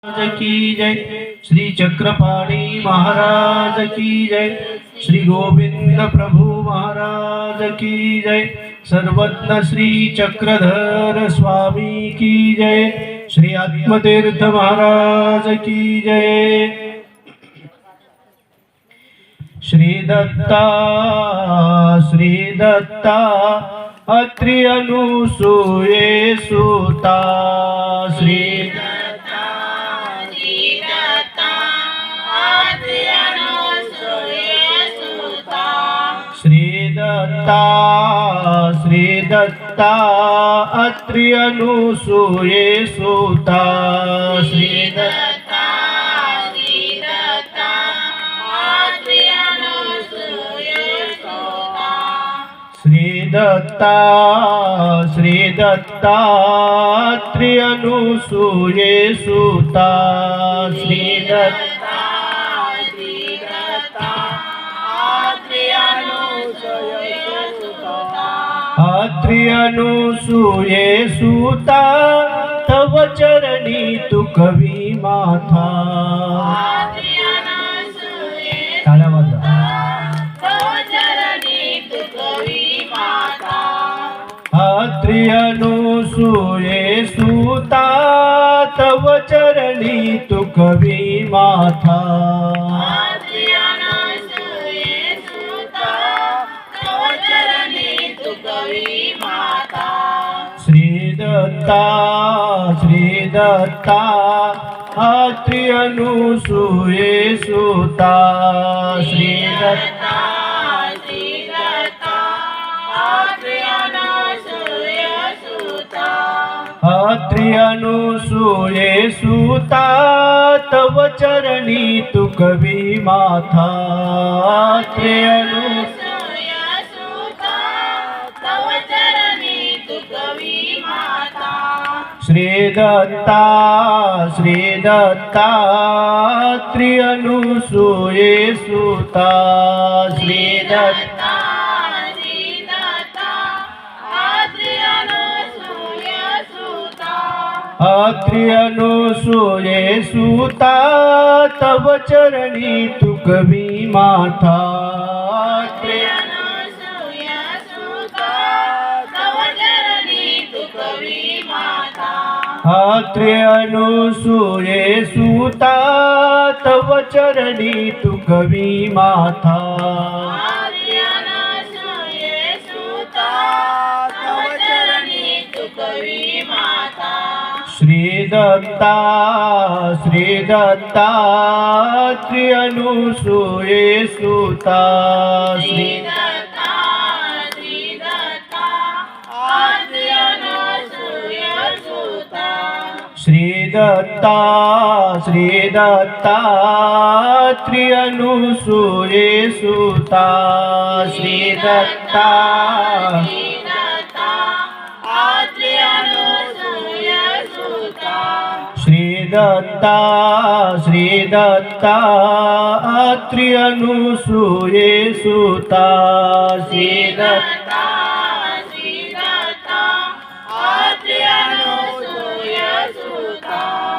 की जय। श्री चक्रपाणी महाराज की जय। श्री गोविंद प्रभु महाराज की जय। सर्वज्ञ श्री चक्रधर स्वामी की जय। श्री आत्मतीर्थ महाराज की जय। श्री दत्ता अत्रि अनुसूये सुता। श्री श्री दत्ता अत्रि अनुसूये सुता। श्री दत्ता अत्रि अनुसूये सुता। श्री दत्ता अत्रि अनुसूये सुता। श्री दत्ता अत्रि अनुसूये सुता। तव चरणी तू कवी माथा। टाळ्या वाजवा। अत्रि अनुसूये सुता। तव चरणी तू कवी माथा। श्री दत्ता अत्रि अनुसूये सुता। श्री दत्ता अत्रि अनुसूये सुता। तव चरणी तू कवी माथा। अत्रि श्री दत्ता अत्रि अनुसूये सुता। श्री दत्ता अत्रि अनुसूये सुता। तव चरणी तू कवी माथा। अत्रि अनुसूये सुता। तव चरणी तू कवी माथा। श्री दत्ता अत्रि अनुसूये सुता। श्री दत्ता अत्रि अनुसूये सुता। श्री दत्ता श्री दत्ता अत्रि अनुसूये सुता। श्री दत्ता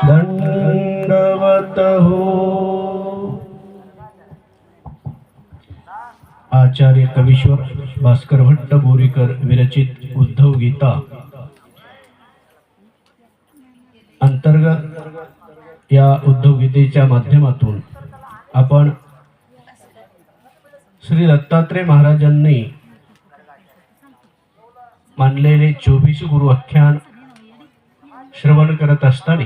दंडवत हो। आचार्य कवीश्वर भास्कर भट्ट बोरीकर विरचित उद्धव गीता अंतर्गत या उद्धव गीतेच्या माध्यमातून आपण श्री दत्तात्रय महाराजांनी मानलेले 24 गुरु आख्यान श्रवण करत असताना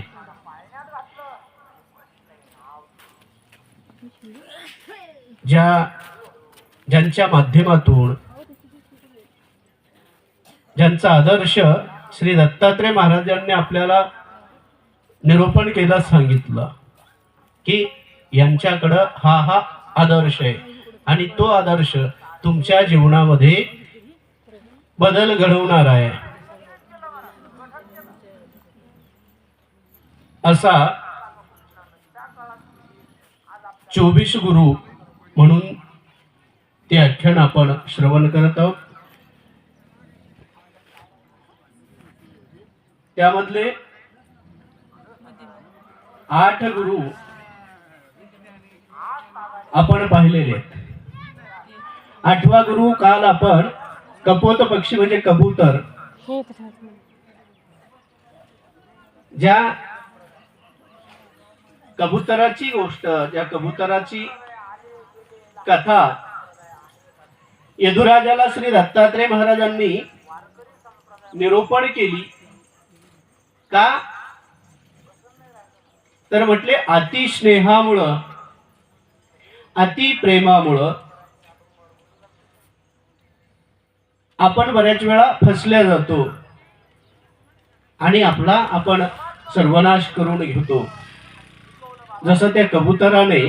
ज्यांच्या माध्यमातून ज्यांचा आदर्श श्री दत्तात्रय महाराजांनी आपल्याला निरूपण केला, सांगितलं की यांच्याकडं हा आदर्श आहे आणि तो आदर्श तुमच्या जीवनामध्ये बदल घडवणार आहे, असा 24 गुरु म्हणून ते आख्यान आपण श्रवण करत आहोत। त्यामधले 8 गुरु आपण पाहिलेले आहेत. 8वा गुरु काल आपण कपोत पक्षी म्हणजे कबूतर, ज्या कबुतराची गोष्ट, ज्या कबुतराची कथा यदुराजाला श्री दत्तात्रय महाराजांनी निरूपण केली. का तर म्हटले अति स्नेहामुळं, अति प्रेमामुळं आपण बऱ्याच वेळा फसल्या जातो आणि आपला आपण सर्वनाश करून घेतो. जसं त्या कबुतराने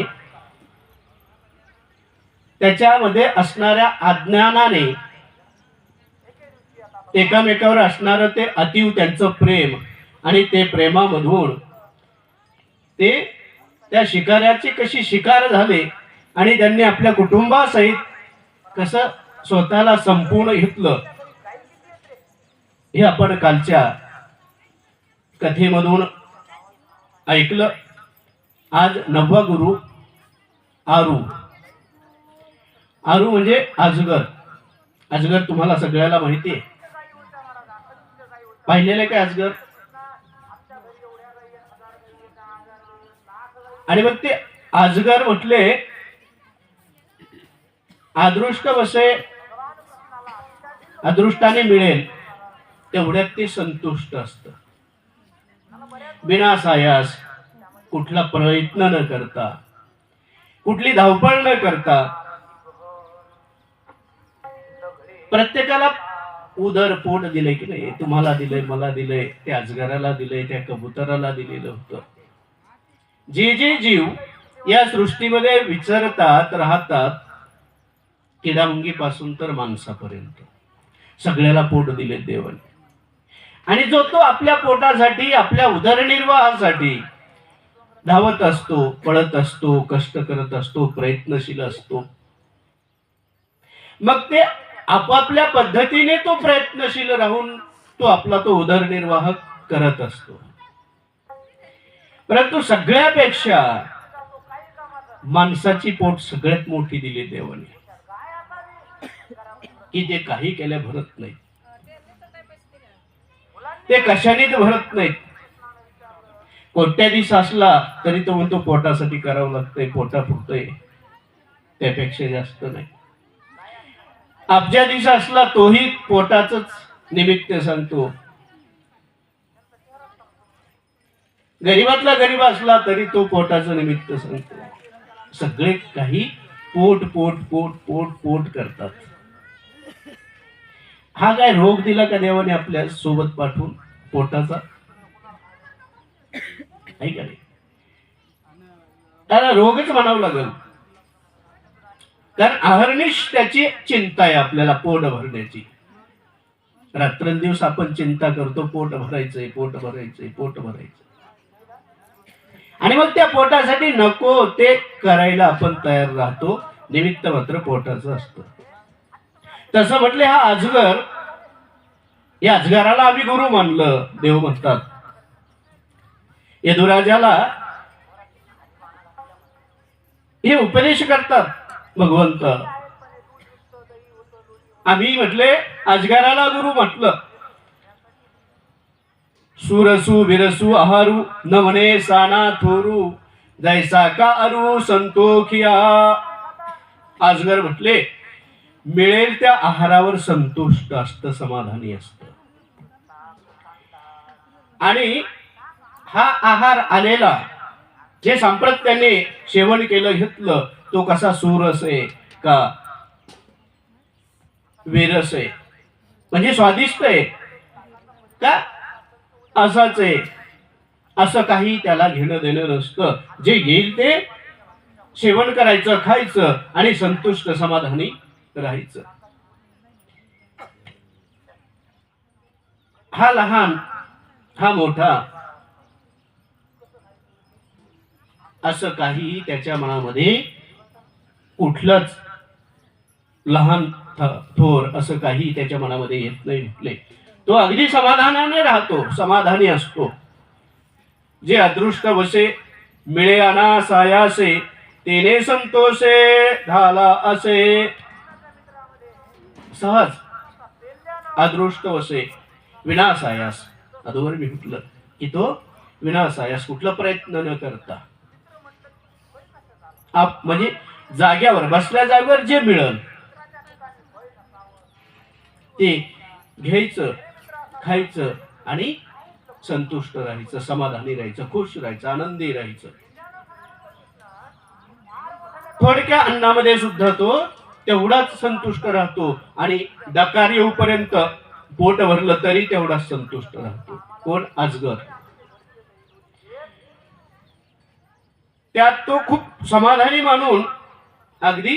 त्याच्यामध्ये असणाऱ्या अज्ञानाने एकामेकावर असणारं ते अतीव त्यांचं प्रेम, आणि ते प्रेमामधून ते त्या शिकाऱ्याची कशी शिकार झाले आणि त्यांनी आपल्या कुटुंबासहित कसं स्वतःला संपूर्ण घेतलं, हे आपण कालच्या कथेमधून ऐकलं. आज 9वा गुरु आरू. आरू म्हणजे अजगर. अजगर तुम्हाला सगळ्याला माहिती आहे, पाहिलेलं काय अजगर? आणि मग ते अजगर म्हटले अदृष्ट वसे, अदृष्टाने मिळेल तेवढ्यात ते संतुष्ट असतं. विनासायास, कुठला प्रयत्न न करता, कुठली धावपळ न करता, प्रत्येकाला उदर पोट दिले की नाही. तुम्हाला दिले, मला दिले, त्या अजगराला दिले, त्या कबुतराला दिलेलं होतं. जे जे जीव या सृष्टीमध्ये विचरतात, राहतात, किडामुंगी पासून तर माणसापर्यंत सगळ्याला पोट दिले देवाने. आणि जो तो आपल्या पोटासाठी, आपल्या उदरनिर्वाहासाठी धावत असतो, पळत असतो, कष्ट करत असतो, प्रयत्नशील असतो. मग ते आपापल्या पद्धतीने तो प्रयत्नशील राहून तो आपला तो उदरनिर्वाह करत असतो. परंतु सगळ्यापेक्षा माणसाची पोट सगळ्यात मोठी दिली देवाने, की जे काही केल्या भरत नाही, ते कशानेच भरत नाहीत. कोट्याधीश असला तरी तो म्हणतो पोटासाठी करावं लागतंय, पोटा फुटतंय, त्यापेक्षा जास्त नाही. अब्जाधीश असला तोही पोटाच निमित्त सांगतो. गरीबातला गरीब असला तरी तो पोटाचं निमित्त सांगतो. सगळे काही पोट पोट पोट पोट पोट करतात. हा काय रोग दिला का देवाने आपल्या सोबत पाठवून पोटाचा? ऐका नाही, त्याला रोगच म्हणावं लागेल. कारण अहर्निश त्याची चिंता आहे आपल्याला पोट भरण्याची. रात्रंदिवस आपण चिंता करतो, पोट भरायचंय, पोट भरायचंय, पोट भरायचंय. आणि मग त्या पोटासाठी नको ते करायला आपण तयार राहतो. निमित्त मात्र पोटाचं असतं. तसं म्हटले हा अजगर, या अजगराला आम्ही गुरु मानलं. देव म्हणतात यदुराजाला हे उपदेश करतात भगवंत. आम्ही म्हटले अजगराला गुरु म्हटलं. सुरसू विरसू आहारू न म्हणे साना थोरू, जैसा का अरू संतोखिया. अजगर म्हटले मिळेल त्या आहारावर संतुष्ट असतं, समाधानी असतं. आणि हा आहार आलेला जे सांप्रत्याने सेवन केलं, घेतलं, तो कसा सुरस आहे का विरस आहे, म्हणजे स्वादिष्ट आहे का असाच आहे, असं काही त्याला घेणं देणं नसतं. जे येईल ते सेवन करायचं, खायचं आणि संतुष्ट समाधानी राहायचं. हा लहान, हा मोठा, असं काही त्याच्या मनामध्ये कुठलंच लहान थोर असं काही त्याच्या मनामध्ये येत नाही. म्हटले तो अगदी समाधानाने राहतो, समाधानी असतो. जे अदृष्ट वसे मिळे अनासायासे तेने संतोषे झाला असे. सहज अदृष्ट वसे विनासायास, अगोदर मी म्हटलं की तो विनासायास, कुठला प्रयत्न न करता, म्हणजे जाग्यावर बसल्या जागेवर जे मिळेल ते घ्यायचं, खायचं आणि संतुष्ट राहायचं, समाधानी राहायचं, खुश राहायचं, आनंदी राहायचं. थोडक्या अन्नामध्ये सुद्धा तो तेवढाच संतुष्ट राहतो आणि डकार येऊपर्यंत पोट भरलं तरी तेवढाच संतुष्ट राहतो. कोण? अजगर. त्यात तो खूप समाधानी मानून अगदी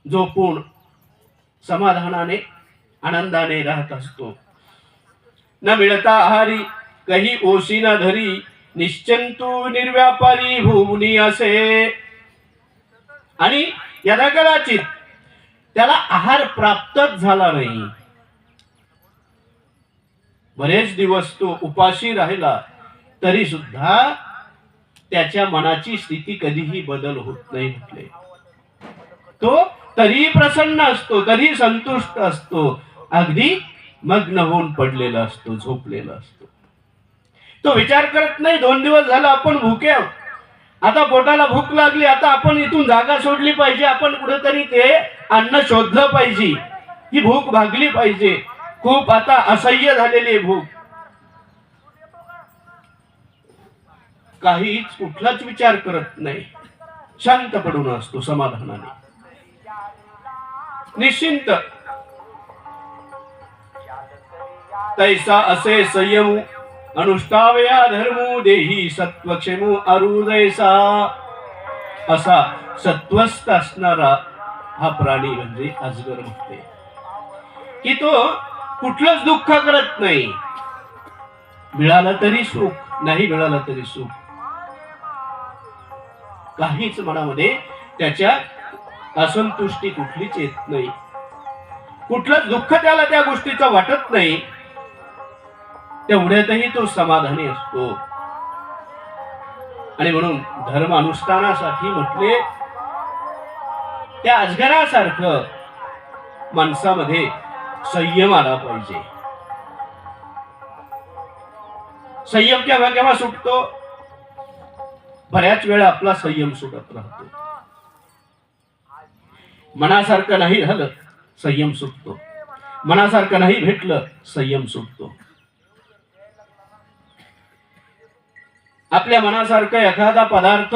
झोपून समाधानाने आनंदाने राहत असतो. न मिळता आहारी कही ओशी न धरी निश्चंतू निर्व्यापारी भूनी असे. आणि यदा कदाचित त्याला आहार प्राप्तच झाला नाही, बरेच दिवस तो उपाशी राहिला, तरी सुद्धा त्याच्या मनाची स्थिती कधीही बदल होत नाही म्हटले. तो तरी प्रसन्न असतो, तरी संतुष्ट असतो, अगदी मग्न होऊन पडलेला असतो, झोपलेला असतो. तो विचार करत नाही 2 दिवस झाला आपण भुके आहोत, आता पोटाला भूक लागली, आता आपण इथून जागा सोडली पाहिजे, आपण कुठेतरी ते अन्न शोधलं पाहिजे, ही भूक भागली पाहिजे, खूप आता असह्य झालेली भूक. काहीच कुठलाच विचार करत नाही, शांत पडून असतो समाधानाने, निश्चिंत. तैसा असे संयम अनुष्ठावया धर्मो देही सत्वक्षेमो अरुदैसा. असा सत्वस्थ असणारा हा प्राणी म्हणजे अजगर म्हणते की तो कुठलंच दुःख करत नाही, मिळालं तरी सुख, नाही मिळालं तरी सुख, काहीच मनामध्ये त्याच्या असंतुष्टी कुठलीच येत नाही, कुठलंच दुःख त्याला त्या गोष्टीचं वाटत नाही, तेवढ्यातही तो समाधानी असतो. आणि म्हणून धर्म अनुष्ठानासाठी म्हटले त्या अजगरासारखं माणसामध्ये संयम आला पाहिजे. संयम केव्हा केव्हा सुटतो? बऱ्याच वेळा आपला संयम सुटत राहतो. मनासारखं नाही झालं संयम सुटतो, मनासारखं नाही भेटलं संयम सुटतो. आपल्या मनासारखं एखादा पदार्थ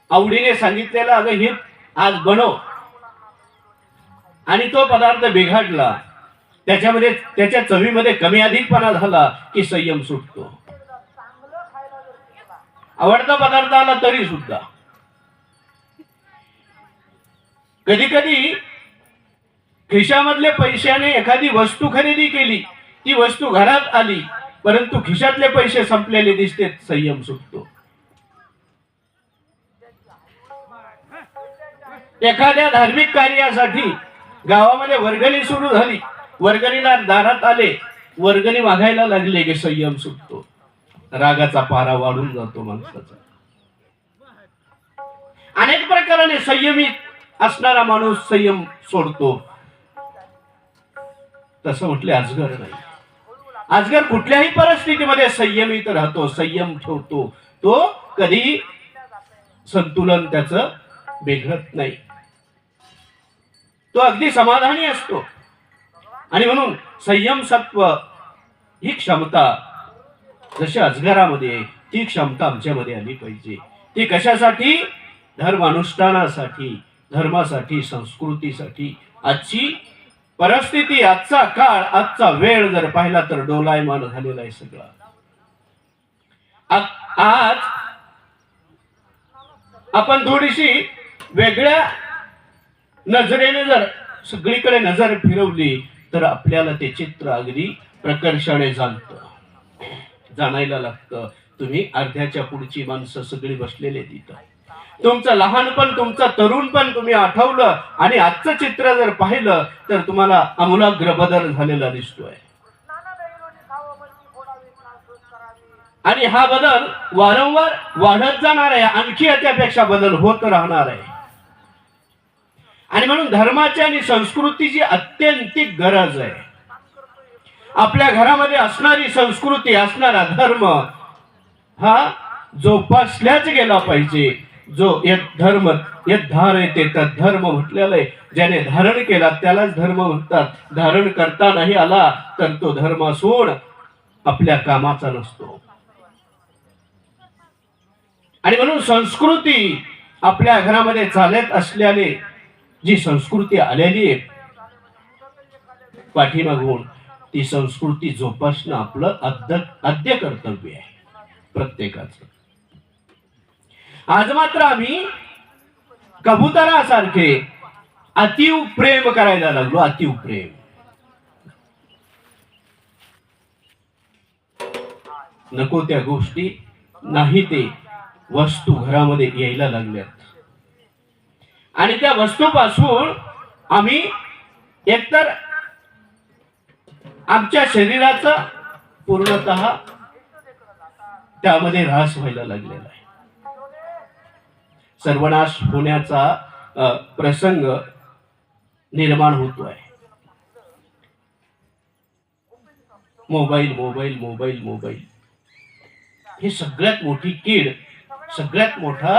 आवडीने सांगितलेला, अगं हे आज बनव, आणि तो पदार्थ बिघडला, त्याच्यामध्ये त्याच्या चवीमध्ये कमी अधिकपणा झाला की संयम सुटतो. आवडता पदार्थ आला तरी सुद्धा कधी कधी खिशामधले पैशाने एखादी वस्तू खरेदी केली, ती वस्तू घरात आली, परंतु खिशातले पैसे संपलेले दिसते, संयम सुटतो. एखाद्या धार्मिक कार्यासाठी गावामध्ये वर्गणी सुरू झाली, वर्गणीला दारात आले, वर्गणी मागायला लागले की संयम सुटतो, रागाचा पारा वाढून जातो माणसाचा. अनेक प्रकाराने संयमित असणारा माणूस संयम सोडतो. तसं म्हटले अजगर नाही. अजगर कुठल्याही परिस्थितीमध्ये संयमित राहतो, संयम ठेवतो, तो कधी संतुलन त्याचं बिघडत नाही, तो अगदी समाधानी असतो. आणि म्हणून संयम सत्व ही क्षमता जशी अजगरामध्ये, ती क्षमता आमच्यामध्ये आली पाहिजे. ती कशासाठी? धर्म अनुष्ठानासाठी, धर्मासाठी, संस्कृतीसाठी. आजची परिस्थिती, आजचा काळ, आजचा वेळ जर पाहिला तर डोलायमान झालेला आहे सगळा. आज आपण थोडीशी वेगळ्या नजरेने जर सगळीकडे नजर फिरवली तर आपल्याला ते चित्र अगदी प्रकर्षाने जाणायला लागतं. तुम्ही अर्ध्याच्या पुढची माणसं सगळी बसलेले तिथं, तुमचं लहानपण, तुमचं तरुणपण तुम्ही आठवलं आणि आजचं चित्र जर पाहिलं तर तुम्हाला आमूलाग्र बदल झालेला दिसतोय. आणि हा बदल वारंवार वाढत जाणार आहे, आणखी याच्यापेक्षा बदल होत राहणार आहे. आणि म्हणून धर्माची आणि संस्कृतीची अत्यंतिक गरज आहे. आपल्या घरामध्ये असणारी संस्कृती, असणारा धर्म हा जोपासल्याच गेला पाहिजे. जो यत धर्म यत धारयते तत् धर्म म्हटलेलं आहे. ज्याने धारण केला त्यालाच धर्म म्हणतात. धारण करता नाही आला तर तो धर्म सोड आपल्या कामाचा नसतो. आणि म्हणून संस्कृती आपल्या घरामध्ये चालत असल्याने जी संस्कृती आलेली आहे पाठीमागून, ती संस्कृती जोपासणं आपलं आद्य कर्तव्य आहे प्रत्येकाचं. आज मात्र आम्ही कबुतरासारखे अतिव प्रेम करायला लागलो. अतिव प्रेम. नको त्या गोष्टी नाही ते वस्तू घरामध्ये यायला लागल्यात. आणि त्या वस्तूपासून आम्ही एकतर आमच्या शरीराचा पूर्णतः त्यामध्ये ऱ्हास व्हायला लागलेला आहे. सर्वनाश होण्याचा प्रसंग निर्माण होतोय. मोबाईल मोबाईल मोबाईल मोबाईल ही सगळ्यात मोठी कीड, सगळ्यात मोठा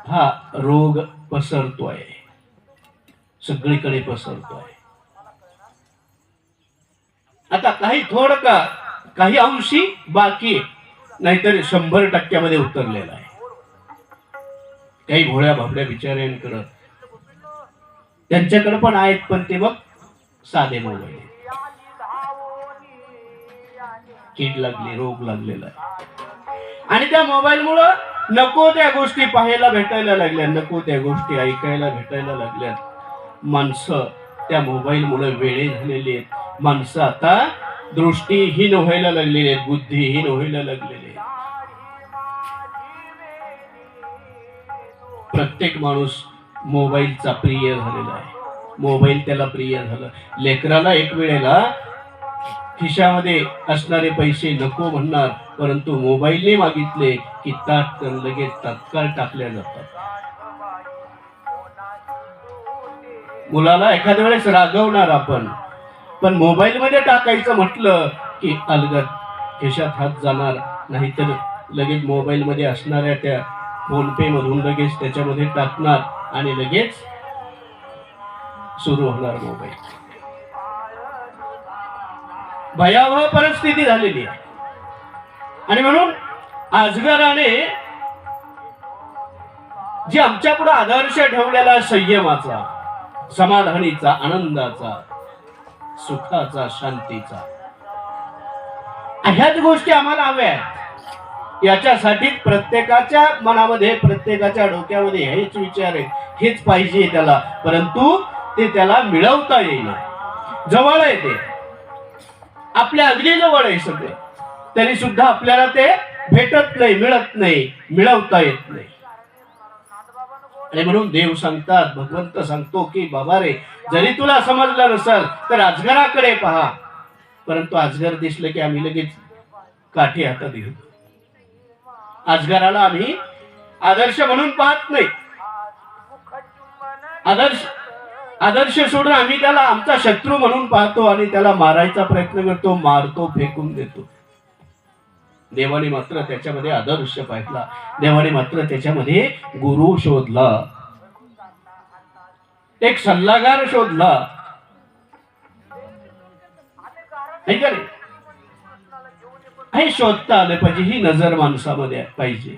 हा रोग पसरतोय, सगळीकडे पसरतोय. आता काही थोडं का काही अंशी बाकी, नाहीतर 100% उतरलेला आहे. काही भोळ्या भाबड्या बिचाऱ्यांकडं त्यांच्याकडे पण आहेत, पण ते मग साधे मोबाईल. कीड लागली, रोग लागलेला आहे. आणि त्या मोबाईल मुळे नको त्या गोष्टी पाहायला भेटायला लागल्या, नको त्या गोष्टी ऐकायला भेटायला लागल्या. माणसं त्या मोबाईल मुळे वेळे झालेली आहेत. माणसं आता दृष्टीहीन व्हायला लागलेली आहेत, बुद्धिहीन व्हायला लागलेली आहेत. प्रत्येक माणूस मोबाईलचा प्रिय झालेला आहे. मोबाईल त्याला प्रिय झालं. लेकराला एक वेळेला खिशामध्ये असणारे पैसे नको म्हणणार, परंतु मोबाईलने मागितले की लगेच तात्काळ टाकल्या जातात. मुलाला एखाद्या वेळेस रागवणार आपण, पण मोबाईल मध्ये टाकायचं म्हटलं की अलगद खिशात हात जाणार. नाहीतर लगेच मोबाईल मध्ये असणाऱ्या त्या फोन पे मधून लगेच त्याच्यामध्ये टाकणार आणि लगेच सुरू होणार मोबाईल. भयावह परिस्थिती झालेली आहे. आणि म्हणून अजगराने जे आमच्या पुढे आदर्श ठेवलेला संयमाचा, समाधानीचा, आनंदाचा, सुखाचा, शांतीचा, ह्याच गोष्टी आम्हाला हव्या आहेत. याच्यासाठी प्रत्येकाच्या मनामध्ये, प्रत्येकाच्या डोक्यामध्ये हेच विचार आहे, हेच पाहिजे त्याला, परंतु ते त्याला मिळवता येईल. जवळ आहे ते, आपल्या अगदी जवळ आहे सगळे, तरी सुद्धा आपल्याला ते भेटत नाही, मिळत नाही, मिळवता येत नाही. आणि म्हणून देव सांगतात, भगवंत सांगतो की बाबा रे, जरी तुला समजलं नसेल तर अजगराकडे पहा. परंतु अजगर दिसलं की आम्ही लगेच काठी हातात घेतो. अजगराला आम्ही आदर्श म्हणून पाहत नाही. आदर्श सोडून आम्ही त्याला आमचा शत्रू म्हणून पाहतो आणि त्याला मारायचा प्रयत्न करतो, मारतो, फेकून देतो. देवाने मात्र त्याच्यामध्ये आदर्श पाहिला. देवाने मात्र त्याच्यामध्ये गुरु शोधला, एक सल्लागार शोधला. हे शोधता आलं पाहिजे. ही नजर माणसामध्ये पाहिजे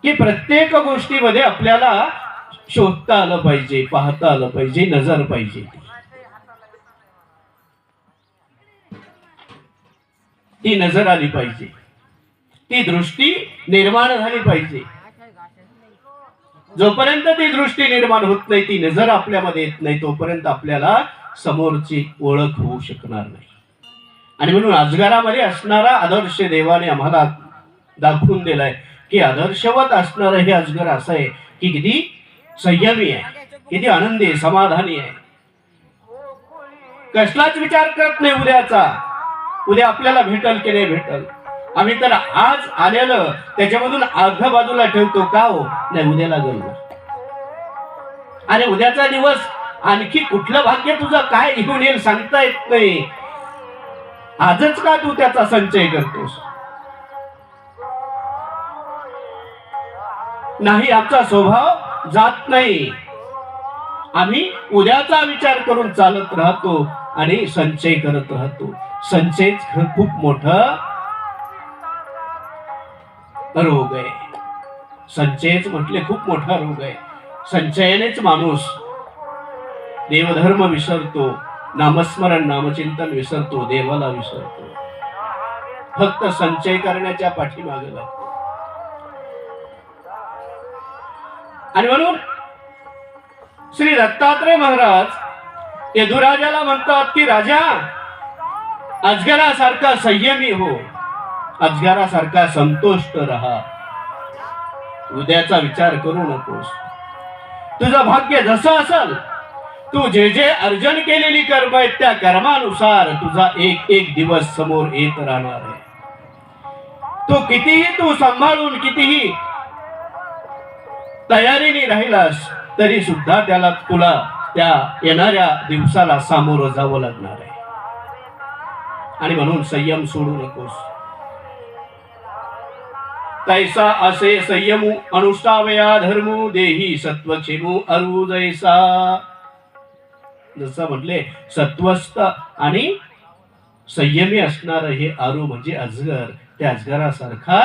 की प्रत्येक गोष्टीमध्ये आपल्याला शोधता आलं पाहिजे, पाहता आलं पाहिजे, नजर पाहिजे. ती नजर आली पाहिजे, ती दृष्टी निर्माण झाली पाहिजे. जोपर्यंत ती दृष्टी निर्माण होत नाही, ती नजर आपल्यामध्ये येत नाही, तोपर्यंत आपल्याला समोरची ओळख होऊ शकणार नाही. आणि म्हणून अजगरामध्ये असणारा आदर्श देवाने आम्हाला दाखवून दिलाय की आदर्शवत असणारं हे अजगर असं आहे की किती संयमी आहे, किती आनंदी आहे, समाधानी आहे. कसलाच विचार करत नाही उद्याचा, उद्या आपल्याला भेटल की नाही भेटल. आम्ही तर आज आलेलं त्याच्यामधून अर्ध बाजूला ठेवतो का हो, नाही उद्याला गल्ला. अरे उद्याचा दिवस आणखी कुठलं भाग्य तुझं काय घेऊन येईल सांगता येत नाही. आजच का तू त्याचा संचय करतोस? नाही, आमचा स्वभाव जात नाही. आम्ही उद्याचा विचार करून चालत राहतो आणि संचय करत राहतो. संचय खूप मोठं रोग आहे. संचयच म्हटले खूप मोठा रोग आहे. संचयानेच माणूस देवधर्म विसरतो, नामस्मरण नामचिंतन विसरतो, देवाला विसरतो. फक्त संचय करण्याच्या पाठीमागे लागतो. आणि म्हणून श्री दत्तात्रय महाराज यदुराजाला म्हणतात की राजा, अजगरासारखा संयमी हो, अजगरासारखा संतुष्ट रहा, उद्याचा विचार करू नकोस. तुझं भाग्य जसं असेल, तू जे जे अर्जन केलेली कर्म आहेत त्या कर्मानुसार तुझा एक एक दिवस समोर येत राहणार आहे. तू कितीही तू सांभाळून कितीही तयारीने राहिलास तरी सुद्धा त्याला तुला त्या येणाऱ्या दिवसाला सामोरं जावं लागणार आहे. आणि म्हणून संयम सोडू नकोस. तैसा असे संयमू अनुष्ठावया धर्मू देही सत्वक्षेमू अरु जैसा. जसं म्हटले सत्वस्थ आणि संयमी असणार हे आरू म्हणजे अजगर, त्या अजगरासारखा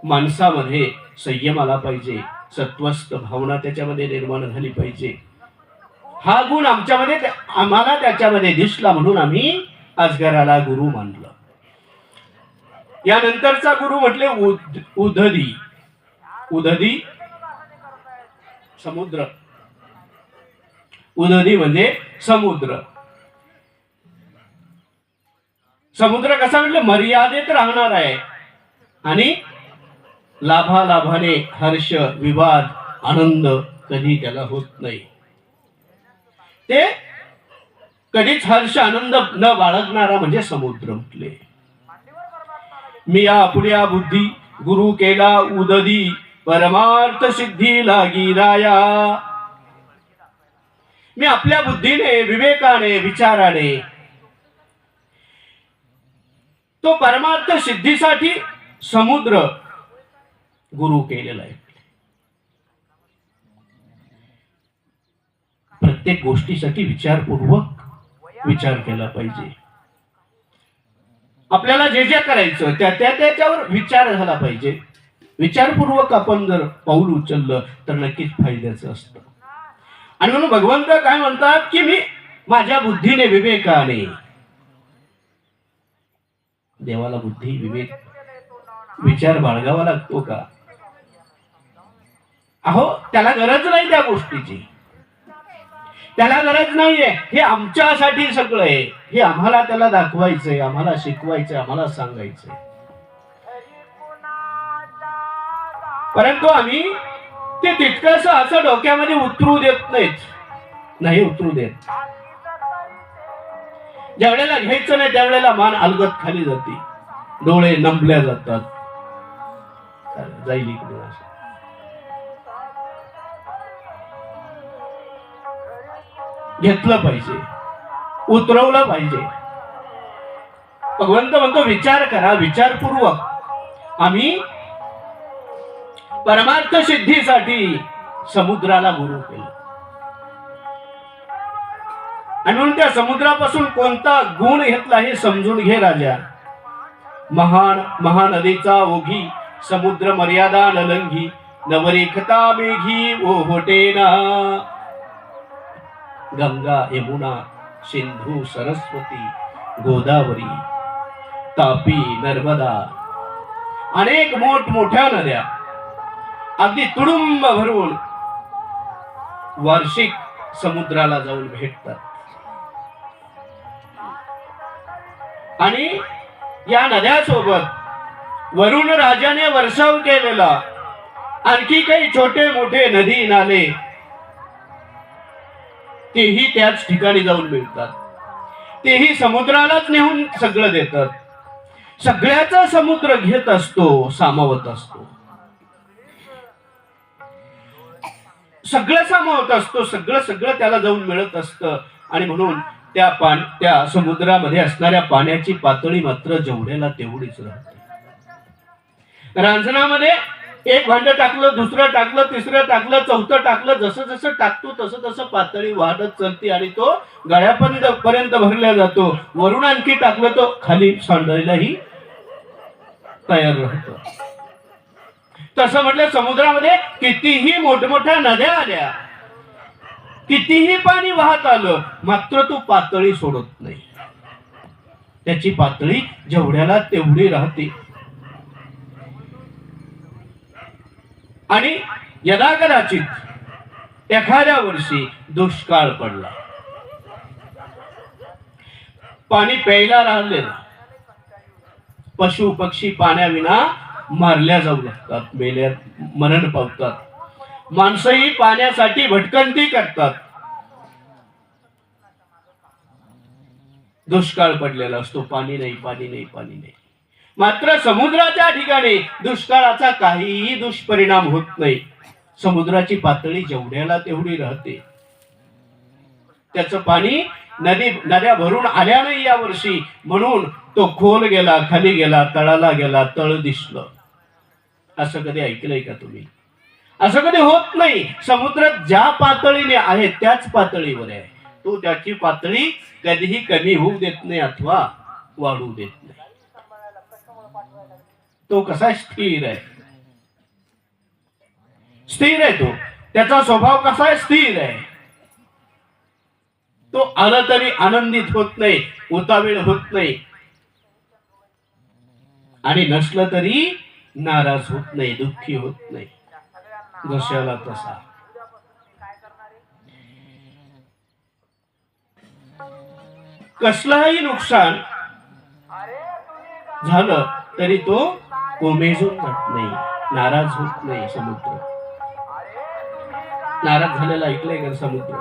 माणसामध्ये संयम आला पाहिजे. सत्वस्थ भावना त्याच्यामध्ये निर्माण झाली पाहिजे. हा गुण आम्हाला त्याच्यामध्ये दिसला म्हणून आम्ही अजगराला गुरु मानलं. यानंतरचा गुरु म्हटले उदधी. उदधी समुद्र. उदधी म्हणजे समुद्र. समुद्र कसा म्हटलं मर्यादेत राहणार आहे आणि लाभालाभाने हर्ष विवाद आनंद कधी त्याला होत नाही. ते कधीच हर्ष आनंद न बाळगणारा म्हणजे समुद्र म्हटले. मी आपुल्या बुद्धी गुरु केला उदधी परमार्थ सिद्धी लागी राया. मी आपल्या बुद्धीने विवेकाने विचाराने तो परमार्थ सिद्धीसाठी समुद्र गुरु केलेला आहे. प्रत्येक गोष्टीसाठी विचारपूर्वक विचार केला पाहिजे. आपल्याला जे जे करायचं त्याच्यावर विचार झाला पाहिजे. विचारपूर्वक आपण जर पाऊल उचललं तर नक्कीच फायद्याचं असतं. आणि म्हणून भगवंत काय म्हणतात की मी माझ्या बुद्धीने विवेकाने. देवाला बुद्धी विवेक विचार बाळगावा लागतो का? अहो त्याला गरज नाही त्या गोष्टीची. त्याला गरज नाहीये. हे आमच्यासाठी सगळं आहे. हे आम्हाला त्याला दाखवायचंय, आम्हाला शिकवायचंय, आम्हाला सांगायचंय. परंतु आम्ही ते तितकंस असं डोक्यामध्ये उतरू देत नाहीत. नाही उतरू देत. ज्या वेळेला घ्यायचं नाही त्यावेळेला मान अलगत खाली जाते, डोळे नंबल्या जातात. जाईल इकडे असं. घेतलं पाहिजे, उतरवलं पाहिजे. भगवंत म्हणतो विचार करा, विचारपूर्वक. आम्ही परमार्थ सिद्धीसाठी समुद्राला गुरु केलं. आणि म्हणून त्या समुद्रापासून कोणता गुण घेतला हे समजून घे राजा. महान महानदीचा ओघी समुद्र मर्यादा नलंघी नवरेखता मेघी ओहोटेना. गंगा यमुना सिंधू सरस्वती गोदावरी तापी नर्मदा अनेक मोठमोठ्या नद्या अगदी तुडुंब भरून वार्षिक समुद्राला जाऊन भेटतात. आणि या नद्यासोबत वरुण राजाने वर्षाव केलेला आणखी काही छोटे मोठे नदी नाले तेही त्याच ठिकाणी जाऊन मिळतात. तेही समुद्रालाच नेऊन सगळं देतात. सगळ्याचा समुद्र घेत असतो, सामावत असतो, सगळं सामावत असतो, सगळं सगळं त्याला जाऊन मिळत असतं. आणि म्हणून त्या समुद्रामध्ये असणाऱ्या पाण्याची पातळी मात्र जेवढ्याला तेवढीच राहते. रांजणामध्ये एक भांड टाकलं, दुसरं टाकलं, तिसरं टाकलं, चौथं टाकलं, जसं जसं टाकतो तसं तसं पातळी वाढत चालते आणि तो गळ्यापर्यंत भरला जातो. वरून आणखी टाकलं तो खाली सांडायलाही तयार राहतो. तसं म्हटलं समुद्रामध्ये कितीही मोठमोठ्या नद्या आल्या, कितीही पाणी वाहत आलं, मात्र तो पातळी सोडत नाही. त्याची पातळी जेवढ्याला तेवढी राहते. आणि यदा कदाचित एखाद्या वर्षी दुष्काळ पडला, पाणी प्यायला राहिले, पशु पक्षी पाण्याविना मारल्या जाऊ लागतात, मरण पावतात. माणसंही पाण्यासाठी भटकंती करतात. दुष्काळ पडलेला असतो, पाणी नाही, पाणी नाही, पाणी नाही. मात्र समुद्राच्या ठिकाणी दुष्काळाचा काहीही दुष्परिणाम होत नाही. समुद्राची पातळी जेवढ्याला तेवढी राहते. त्याचं पाणी नद्या भरून आल्या नाही या वर्षी, म्हणून तो खोल गेला, खाली गेला, तळाला गेला, तळ दिसलं. असं कधी ऐकलंय का तुम्ही? असं कधी होत नाही. समुद्र ज्या पातळीने आहे त्याच पातळीवर आहे. तो त्याची पातळी कधीही कमी होऊ देत नाही अथवा वाढू देत नाही. तो कसा स्थिर आहे, स्थिर आहे तो. त्याचा स्वभाव कसा आहे, स्थिर आहे. तो आला तरी आनंदित होत नाही, उतावीळ होत नाही, आणि नसलं तरी नाराज होत नाही, दुःखी होत नाही. जशाला तसा. कसलंही नुकसान झालं तरी तो कोमेजून जात नाही, नाराज होत नाही. समुद्र नाराज झालेला ऐकलंय का? समुद्र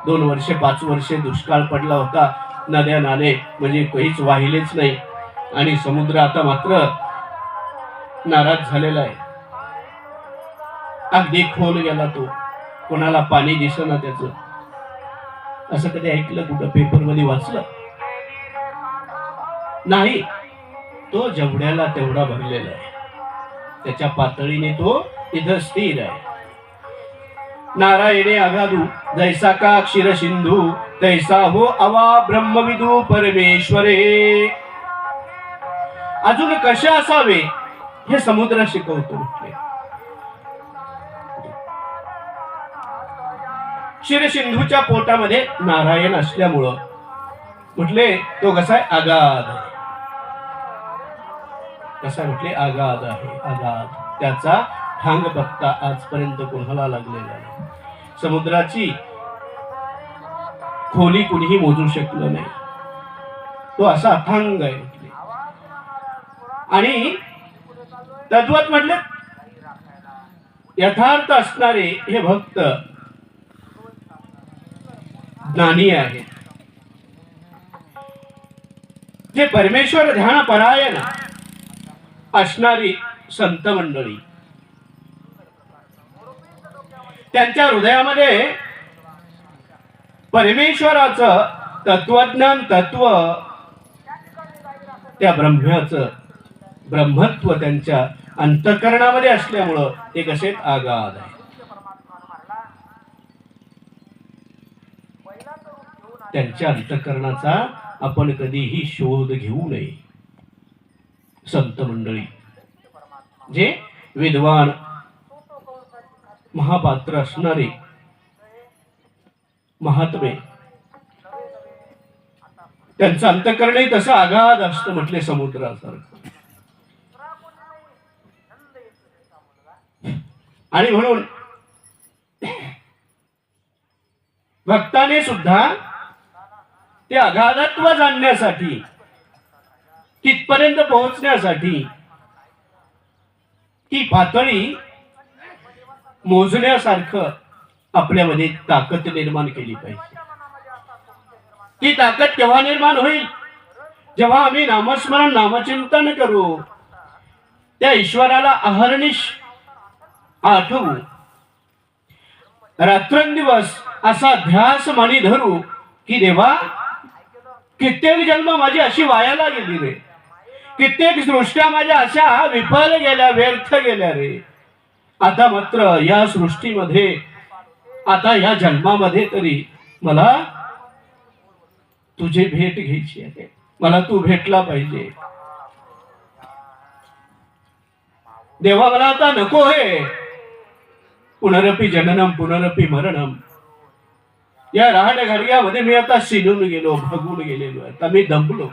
2 वर्षे 5 वर्षे दुष्काळ पडला होता, नद्या नाले म्हणजे काहीच वाहिलेच नाही, आणि समुद्र आता मात्र नाराज झालेला आहे. अगदी खोल गेला तो, कोणाला पाणी दिसेना त्याचं. असं कधी ऐकलं कुठं? पेपर मध्ये वाचलं नाही. तो जेवढ्याला तेवढा भरलेला आहे, त्याच्या पातळीने तो इथं स्थिर आहे. नारायणे अगाधू जैसा का क्षीर सिंधू, तैसा हो अवा ब्रह्मविदू परमेश्वरे. अजून कसे असावे हे समुद्र शिकवतो. म्हटले क्षीर सिंधूच्या पोटामध्ये नारायण असल्यामुळं म्हटले तो कसा आहे, अगाध आहे. कसा म्हटले, अगाध आहे, अगाध. त्याचा ठांग पत्ता आजपर्यंत कोणाला लागलेला नाही. समुद्राची खोली कुणीही मोजू शकलं नाही. तो असा अथांग आहे म्हटले. आणि तद्वत म्हटले यथार्थ असणारे हे भक्त ज्ञानी आहेत, जे परमेश्वर ध्यान परायण असणारी संत मंडळी, त्यांच्या हृदयामध्ये परमेश्वराचं तत्वज्ञान, तत्व, त्या ब्रह्माचं ब्रह्मत्व त्यांच्या अंतःकरणामध्ये असल्यामुळं ते कसे आगाध आहे. त्यांच्या अंतःकरणाचा आपण कधीही शोध घेऊ नये. संत मंडळी जे विद्वान महापात्र असणारे महात्मे, त्यांचं अंतःकरणही तसं आगाध असतं म्हटले समुद्रासारखं. आणि म्हणून भक्ताने सुद्धा ते अगाधत्व जाणण्यासाठी, तिथपर्यंत पोहोचण्यासाठी ती पातळी मोजण्यासारखं आपल्यामध्ये ताकद निर्माण केली पाहिजे. ती ताकद केव्हा निर्माण होईल? जेव्हा आम्ही नामस्मरण नामचिंतन करू, त्या ईश्वराला अहर्निश आठवू, रात्रंदिवस असा ध्यास मनी धरू की देवा, कित्येक जन्म माझी अशी वायाला गेली रे, कित्येक सृष्ट्या माझ्या अशा विफल गेल्या, व्यर्थ गेल्या रे. आता मात्र या सृष्टीमध्ये, आता या जन्मामध्ये तरी मला तुझी भेट घ्यायची आहे. मला तू भेटला पाहिजे देवा. मला आता नको हे पुनरपी जननम पुनरपी मरणम. या राहट घडग्यामध्ये मी आता शिलून गेलो, भगून गेलेलो. आता मी दमलो.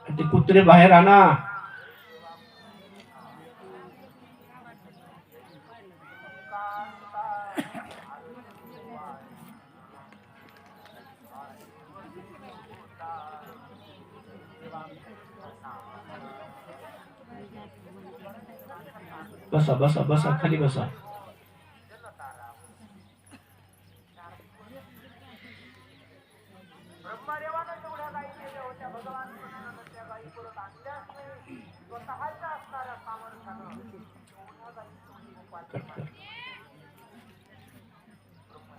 ते कुत्रे बाहेर आणा. बसा बसा बसा, खाली बसा. कट कर.